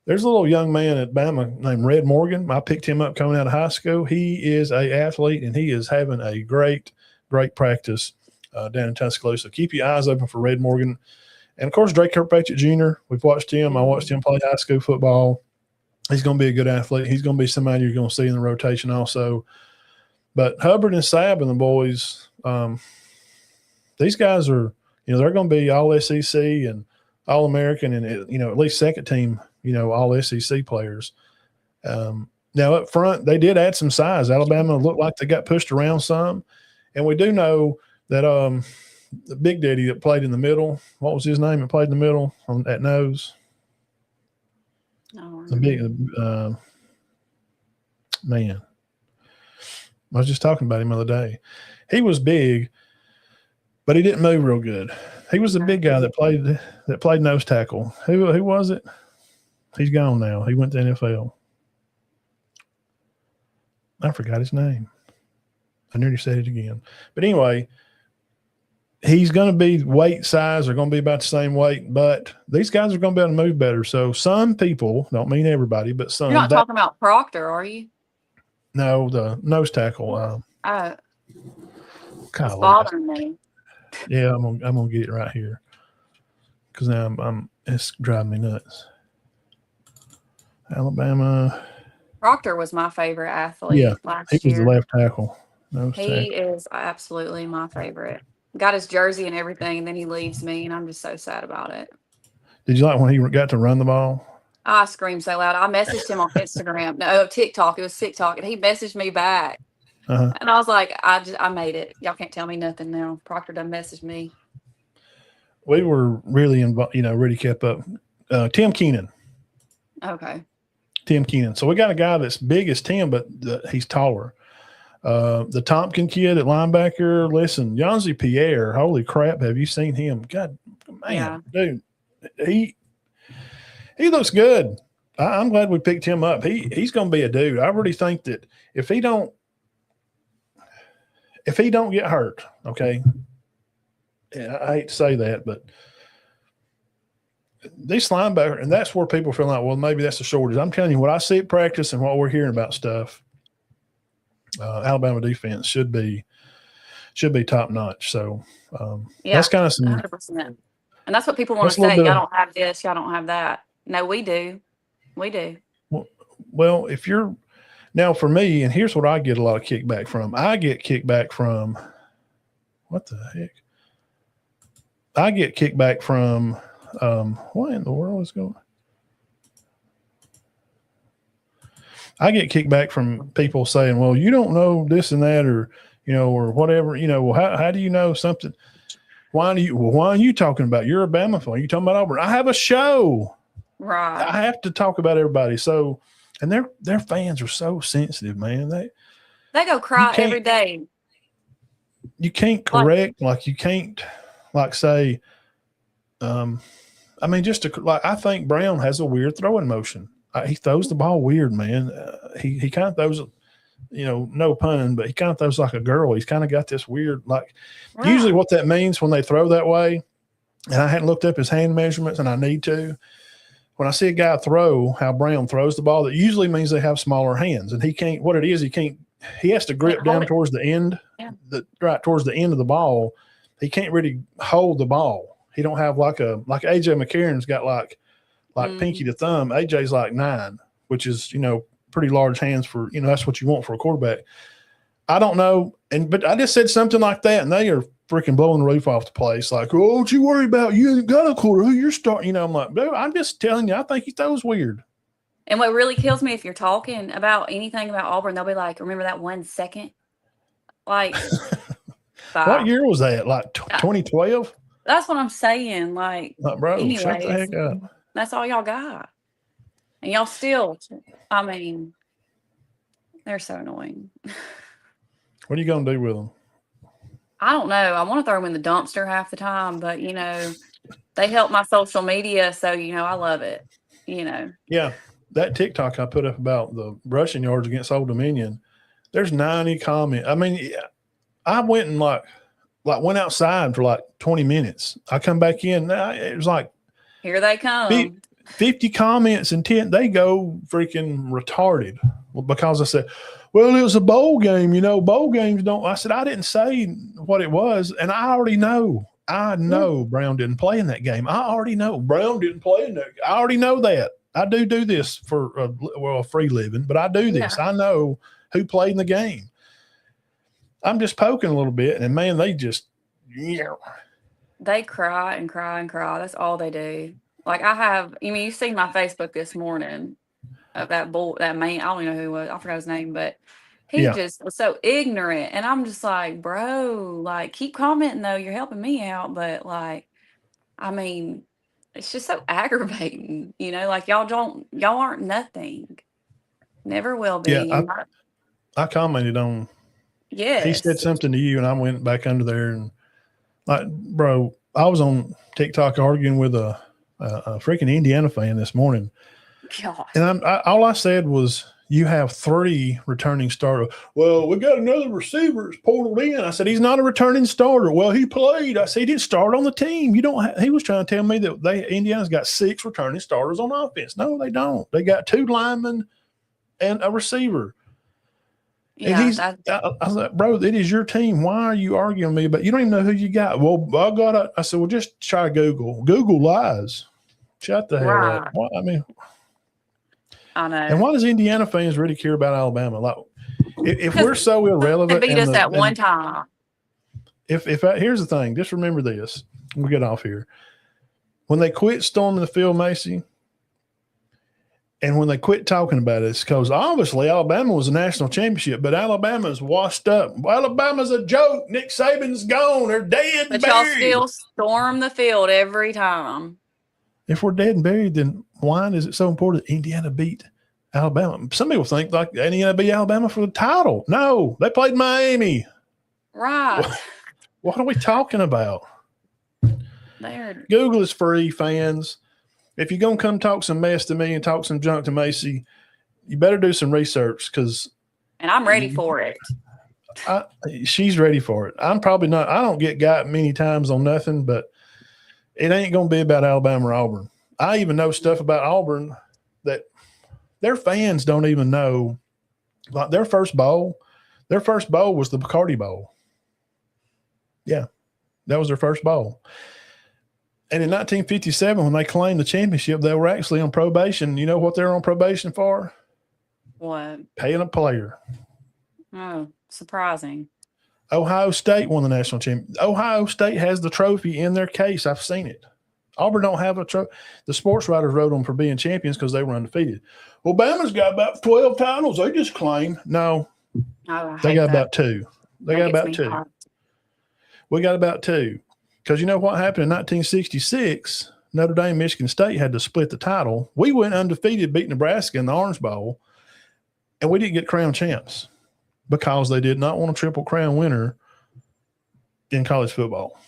[SPEAKER 1] There's a little young man at Bama named Red Morgan. I picked him up coming out of high school. He is an athlete, and he is having a great, great practice down in Tuscaloosa. Keep your eyes open for Red Morgan. And, of course, Drake Kirkpatrick Jr., we've watched him. I watched him play high school football. He's going to be a good athlete. He's going to be somebody you're going to see in the rotation also. But Hubbard and Sabb and the boys, these guys are, they're going to be all SEC and all American and, at least second team, all SEC players. Now, up front, they did add some size. Alabama looked like they got pushed around some. And we do know that the Big Daddy that played in the middle, what was his name that played in the middle at nose? The big man. I was just talking about him the other day. He was big, but he didn't move real good. He was the big guy that played nose tackle. Who was it? He's gone now. He went to the NFL. I forgot his name. I nearly said it again. But anyway, he's going to be weight, size. They're going to be about the same weight, but these guys are going to be able to move better. So some people, don't mean everybody, but some.
[SPEAKER 2] You're not talking about Proctor, are you?
[SPEAKER 1] No, the nose tackle.
[SPEAKER 2] It's bothering me.
[SPEAKER 1] Yeah, I'm gonna get it right here because now it's driving me nuts. Alabama.
[SPEAKER 2] Proctor was my favorite athlete last year.
[SPEAKER 1] He was the left tackle.
[SPEAKER 2] He is absolutely my favorite. Got his jersey and everything, and then he leaves me, and I'm just so sad about it.
[SPEAKER 1] Did you like when he got to run the ball?
[SPEAKER 2] I screamed so loud. I messaged him on Instagram. No, TikTok. It was TikTok, and he messaged me back. Uh-huh. And I was like, I made it. Y'all can't tell me nothing now. Proctor done messaged me.
[SPEAKER 1] we were really involved, really kept up. Tim Keenan.
[SPEAKER 2] Okay.
[SPEAKER 1] Tim Keenan. So we got a guy that's big as Tim, but he's taller. The Tompkin kid at linebacker. Listen, Yanzi Pierre. Holy crap! Have you seen him? God, man, dude, he looks good. I'm glad we picked him up. He's going to be a dude. I really think that if he don't get hurt, okay. Yeah, I hate to say that, but these linebackers, and that's where people feel like, well, maybe that's a shortage. I'm telling you, what I see at practice and what we're hearing about stuff, Alabama defense should be top notch. So that's kind of some
[SPEAKER 2] 100%. And that's what people want to say. Y'all don't have this, y'all don't have that. No, we do. We do.
[SPEAKER 1] Well, if you're now for me, and here's what I get a lot of kickback from. I get kickback from what the heck? I get kickback from what in the world is going on? I get kickback from people saying, well, you don't know this and that, or, or whatever, well, how do you know something? Why are you talking about? You're a Bama fan. You talking about Auburn? I have a show.
[SPEAKER 2] Right.
[SPEAKER 1] I have to talk about everybody. So, and their fans are so sensitive, man.
[SPEAKER 2] They go cry every day.
[SPEAKER 1] You can't correct, like you can't say, just I think Brown has a weird throwing motion. He throws the ball weird, man. He kind of throws, no pun, but he kind of throws like a girl. He's kind of got this weird, usually what that means when they throw that way, and I hadn't looked up his hand measurements, and I need to. When I see a guy throw how Brown throws the ball, that usually means they have smaller hands, and he has to grip down towards the end, right towards the end of the ball. He can't really hold the ball. He don't have like AJ McCarron's got like pinky to thumb. AJ's like 9, which is, pretty large hands for, that's what you want for a quarterback. I don't know. But I just said something like that, and they are freaking blowing the roof off the place. Like, oh, don't you worry about, you ain't got a quarter who you're starting. I'm like, dude, I'm just telling you, I think he throws weird.
[SPEAKER 2] And what really kills me, if you're talking about anything about Auburn, they'll be like, remember that 1 second? Like,
[SPEAKER 1] what year was that? Like 2012?
[SPEAKER 2] That's what I'm saying. Like,
[SPEAKER 1] bro, anyways, shut the heck up.
[SPEAKER 2] That's all y'all got. And y'all still, they're so annoying.
[SPEAKER 1] What are you going to do with them?
[SPEAKER 2] I don't know. I want to throw them in the dumpster half the time, but, they help my social media. So, I love it,
[SPEAKER 1] Yeah. That TikTok I put up about the rushing yards against Old Dominion, there's 90 comments. I went and went outside for 20 minutes. I come back in. It was like,
[SPEAKER 2] here they come.
[SPEAKER 1] 50 comments and 10. They go freaking retarded because I said, well, it was a bowl game. Bowl games don't. I said, I didn't say what it was. And I already know. I know Brown didn't play in that game. I already know Brown didn't play in that. I already know that. I do this for a free living, but I do this. Yeah. I know who played in the game. I'm just poking a little bit, and man, they just
[SPEAKER 2] they cry and cry and cry. That's all they do. Like you've seen my Facebook this morning of that man. I don't even know who it was. I forgot his name, but he just was so ignorant. And I'm just like, bro, keep commenting though. You're helping me out, but it's just so aggravating, y'all aren't nothing. Never will be.
[SPEAKER 1] Yeah, I commented on.
[SPEAKER 2] Yes.
[SPEAKER 1] He said something to you, and I went back under there and bro, I was on TikTok arguing with a freaking Indiana fan this morning.
[SPEAKER 2] God.
[SPEAKER 1] And all I said was, you have 3 returning starters. Well, we got another receiver portaled in. I said, he's not a returning starter. Well, he played. I said, he didn't start on the team. He was trying to tell me that Indiana's got 6 returning starters on offense. No, they don't. They got 2 linemen and a receiver.
[SPEAKER 2] Yeah,
[SPEAKER 1] and I was like, bro, it is your team. Why are you arguing with me? But you don't even know who you got. Well, I said, well, just try Google. Google lies. Shut the hell up. Well,
[SPEAKER 2] I know.
[SPEAKER 1] And why does Indiana fans really care about Alabama? If we're so irrelevant,
[SPEAKER 2] they beat us that one time.
[SPEAKER 1] Here's the thing, just remember this. We'll get off here. When they quit storming the field, Macy, And when they quit talking about it, it's because obviously Alabama was a national championship, but Alabama's washed up. Alabama's a joke. Nick Saban's gone. They're dead and
[SPEAKER 2] But y'all
[SPEAKER 1] buried.
[SPEAKER 2] still storm the field every time.
[SPEAKER 1] If we're dead and buried, then why is it so important that Indiana beat Alabama? Some people think like Indiana beat Alabama for the title. No, they played Miami.
[SPEAKER 2] Right.
[SPEAKER 1] What are we talking about?
[SPEAKER 2] There.
[SPEAKER 1] Google is free, fans. If you're going to come talk some mess to me and talk some junk to Macy, you better do some research because.
[SPEAKER 2] And I'm ready for it.
[SPEAKER 1] She's ready for it. I'm probably not. I don't get got many times on nothing, but it ain't going to be about Alabama or Auburn. I even know stuff about Auburn that their fans don't even know. Like their first bowl was the Bacardi Bowl. Yeah, that was their first bowl. And in 1957, when they claimed the championship, they were actually on probation. You know what they're on probation for?
[SPEAKER 2] What?
[SPEAKER 1] Paying a player.
[SPEAKER 2] Oh, surprising.
[SPEAKER 1] Ohio State won the national championship. Ohio State has the trophy in their case. I've seen it. Auburn don't have a trophy. The sports writers wrote them for being champions because they were undefeated. Well, Bama's got about 12 titles. They just claim. No, they got about 2. They got about 2. We got about 2. Because you know what happened in 1966? Notre Dame, Michigan State had to split the title. We went undefeated, beat Nebraska in the Orange Bowl, and we didn't get crown champs because they did not want a Triple Crown winner in college football.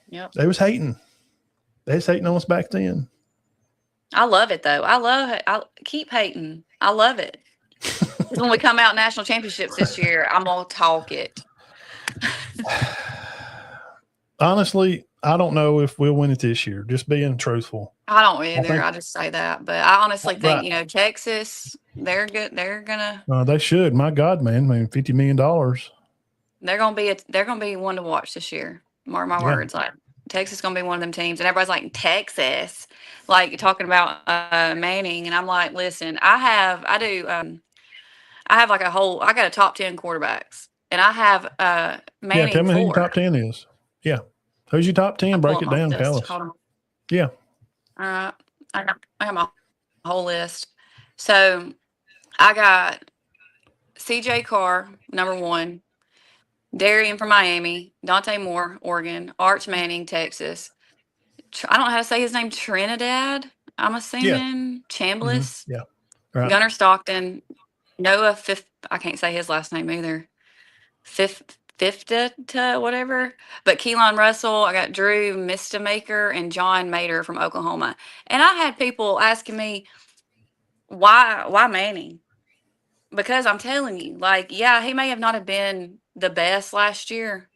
[SPEAKER 2] Yep.
[SPEAKER 1] They was hating. They was hating on us back then.
[SPEAKER 2] I love it, though. I love it. I keep hating. I love it. When we come out national championships this year, I'm going to talk it.
[SPEAKER 1] Honestly, I don't know if we'll win it this year. Just being truthful.
[SPEAKER 2] I don't either. I just say that. But I honestly think,
[SPEAKER 1] right.
[SPEAKER 2] Texas, they're good. They're going to.
[SPEAKER 1] They should. My God, man. I mean, $50 million.
[SPEAKER 2] They're going to be one to watch this year. Mark my words. Like, Texas is going to be one of them teams. And everybody's like, Texas, like talking about Manning. And I'm like, listen, I have like I got a top 10 quarterbacks. And I have Manning.
[SPEAKER 1] Yeah, tell me who your top 10 is. Yeah. Who's your top 10? Break it down, tell us. Yeah.
[SPEAKER 2] I got my whole list. So I got CJ Carr, number 1, Darian from Miami, Dante Moore, Oregon, Arch Manning, Texas. I don't know how to say his name, Trinidad, I'm assuming. Chambliss.
[SPEAKER 1] Mm-hmm. Yeah. Right.
[SPEAKER 2] Gunnar Stockton, Noah Fifth. I can't say his last name either. Fifta, whatever. But Keelan Russell, I got Drew Mistamaker and John Mater from Oklahoma. And I had people asking me, why Manning? Because I'm telling you, like, yeah, he may have not have been the best last year,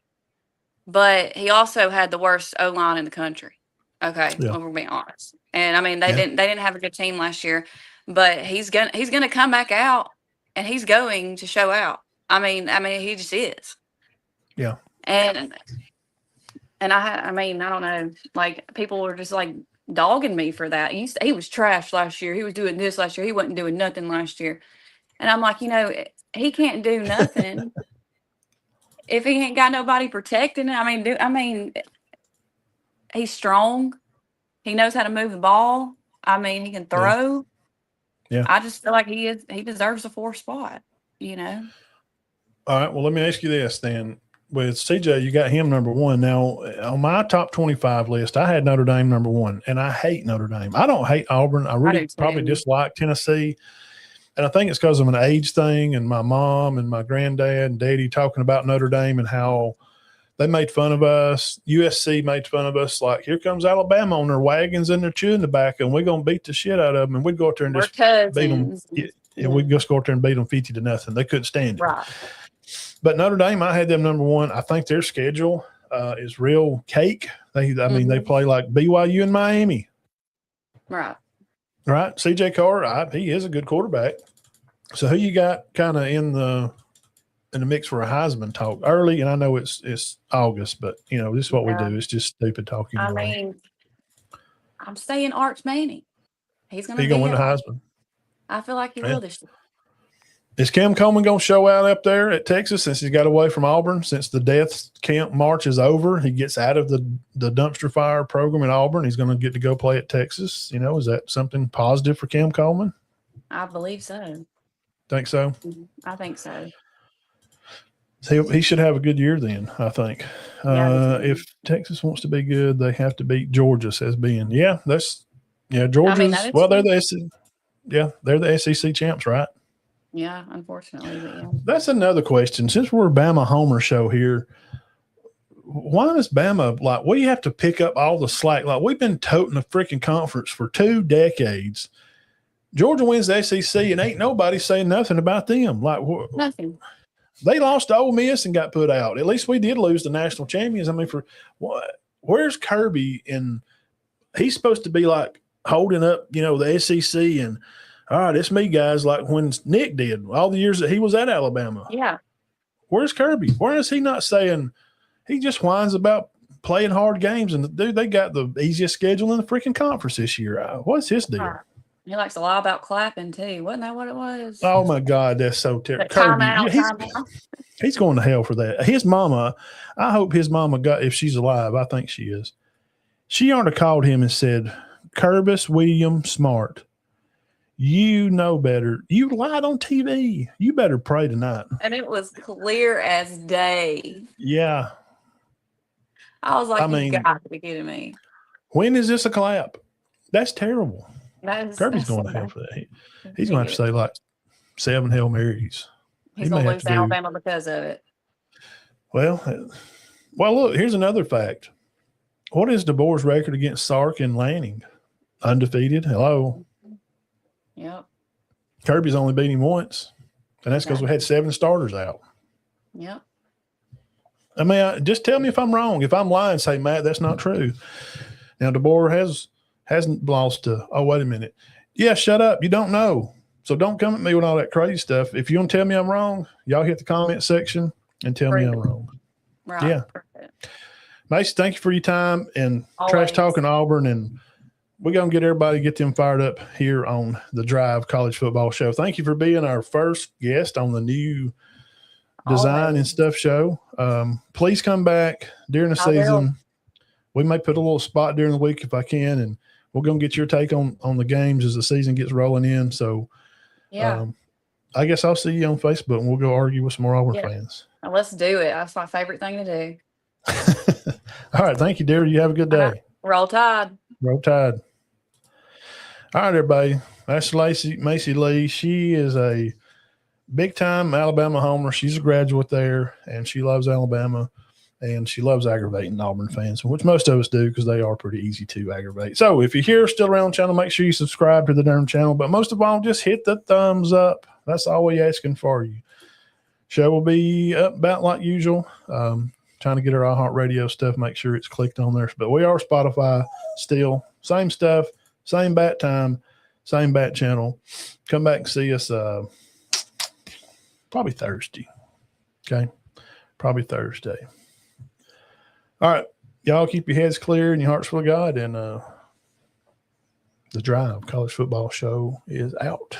[SPEAKER 2] but he also had the worst O-line in the country. Okay, when we're being honest. And I mean, they didn't have a good team last year, but he's gonna come back out and he's going to show out. I mean, he just is.
[SPEAKER 1] Yeah.
[SPEAKER 2] And I mean, I don't know. Like, people were just like dogging me for that. He was trash last year. He was doing this last year. He wasn't doing nothing last year. And I'm like, he can't do nothing if he ain't got nobody protecting him. I mean, he's strong. He knows how to move the ball. I mean, he can throw.
[SPEAKER 1] Yeah.
[SPEAKER 2] I just feel like he deserves a 4th spot, All
[SPEAKER 1] right. Well, let me ask you this then. With CJ, you got him number 1. Now, on my top 25 list, I had Notre Dame number 1, and I hate Notre Dame. I don't hate Auburn. I really probably dislike Tennessee. And I think it's because of an age thing and my mom and my granddad and daddy talking about Notre Dame and how they made fun of us. USC made fun of us. Like, here comes Alabama on their wagons and they're chewing tobacco, and we're going to beat the shit out of them. And we'd go out there and just beat them. And we'd just go out there and beat them 50-0. They couldn't stand it.
[SPEAKER 2] Right.
[SPEAKER 1] But Notre Dame, I had them number 1. I think their schedule is real cake. They play like BYU and Miami.
[SPEAKER 2] Right.
[SPEAKER 1] Right. CJ Carr, he is a good quarterback. So who you got kind of in the mix for a Heisman talk early? And I know it's August, but this is what we do. It's just stupid talking.
[SPEAKER 2] I mean, I'm saying Arch Manning. He's going to
[SPEAKER 1] win the Heisman.
[SPEAKER 2] I feel like he will this year.
[SPEAKER 1] Is Cam Coleman going to show out up there at Texas since he's got away from Auburn? Since the death camp march is over, he gets out of the dumpster fire program at Auburn. He's going to get to go play at Texas. Is that something positive for Cam Coleman?
[SPEAKER 2] I believe so.
[SPEAKER 1] Think so?
[SPEAKER 2] I think so.
[SPEAKER 1] He should have a good year then, I think. If Texas wants to be good, they have to beat Georgia, says Ben. Yeah, Georgia's, they're the SEC. Yeah, they're the SEC champs, right?
[SPEAKER 2] Yeah, unfortunately, but yeah.
[SPEAKER 1] That's another question. Since we're a Bama Homer show here, why does Bama, we have to pick up all the slack? Like, we've been toting the freaking conference for 2 decades. Georgia wins the SEC, and ain't nobody saying nothing about them. Like,
[SPEAKER 2] Nothing.
[SPEAKER 1] They lost to Ole Miss and got put out. At least we did lose the national champions. I mean, for what? Where's Kirby? And he's supposed to be like holding up, the SEC and all right, it's me, guys. Like when Nick did all the years that he was at Alabama.
[SPEAKER 2] Yeah.
[SPEAKER 1] Where's Kirby? Where is he not saying? He just whines about playing hard games. And dude, they got the easiest schedule in the freaking conference this year. What's his deal?
[SPEAKER 2] He likes to lie about clapping too. Wasn't that what it was?
[SPEAKER 1] Oh my God, that's so terrible. Kirby, he's going to hell for that. His mama, I hope his mama if she's alive, I think she is. She ought to called him and said, Curbis William Smart, you know better. You lied on TV. You better pray tonight. And
[SPEAKER 2] it was clear as day.
[SPEAKER 1] Yeah.
[SPEAKER 2] I was like, you got to be kidding me.
[SPEAKER 1] When is this a clap? That's terrible. Kirby's going to hell for that. He's going to have to say like 7 Hail Marys.
[SPEAKER 2] He's going to lose Alabama because of it.
[SPEAKER 1] Well, look, here's another fact. What is DeBoer's record against Sark and Lanning? Undefeated. Hello.
[SPEAKER 2] Yep.
[SPEAKER 1] Kirby's only beat him once, and that's because we had 7 starters out.
[SPEAKER 2] Yep.
[SPEAKER 1] I mean, just tell me if I'm wrong. If I'm lying, say, Matt, that's not true. Now, DeBoer hasn't lost to, oh, wait a minute. Yeah, shut up. You don't know. So don't come at me with all that crazy stuff. If you want to tell me I'm wrong, y'all hit the comment section and tell me I'm wrong.
[SPEAKER 2] Right.
[SPEAKER 1] Yeah. Perfect. Macy, thank you for your time and Trash Talking Auburn. And we're going to get them fired up here on the Drive College Football Show. Thank you for being our first guest on the new design and stuff show. Please come back during the season. We may put a little spot during the week if I can, and we're going to get your take on the games as the season gets rolling in. So, yeah, I guess I'll see you on Facebook, and we'll go argue with some more Auburn fans.
[SPEAKER 2] Let's do it. That's my favorite thing to do.
[SPEAKER 1] All right. Thank you, dear. You have a good day.
[SPEAKER 2] Roll Tide.
[SPEAKER 1] Roll Tide. All right, everybody. That's Macey Leigh. She is a big-time Alabama homer. She's a graduate there, and she loves Alabama. And she loves aggravating Auburn fans, which most of us do because they are pretty easy to aggravate. So if you're here still around the channel, make sure you subscribe to the Durham channel. But most of all, just hit the thumbs up. That's all we're asking for you. Show will be up about like usual. Trying to get our iHeartRadio stuff, make sure it's clicked on there. But we are Spotify still. Same stuff, same bat time, same bat channel. Come back and see us probably Thursday. Okay? Probably Thursday. All right, y'all keep your heads clear and your hearts full of God, and the Drive College Football Show is out.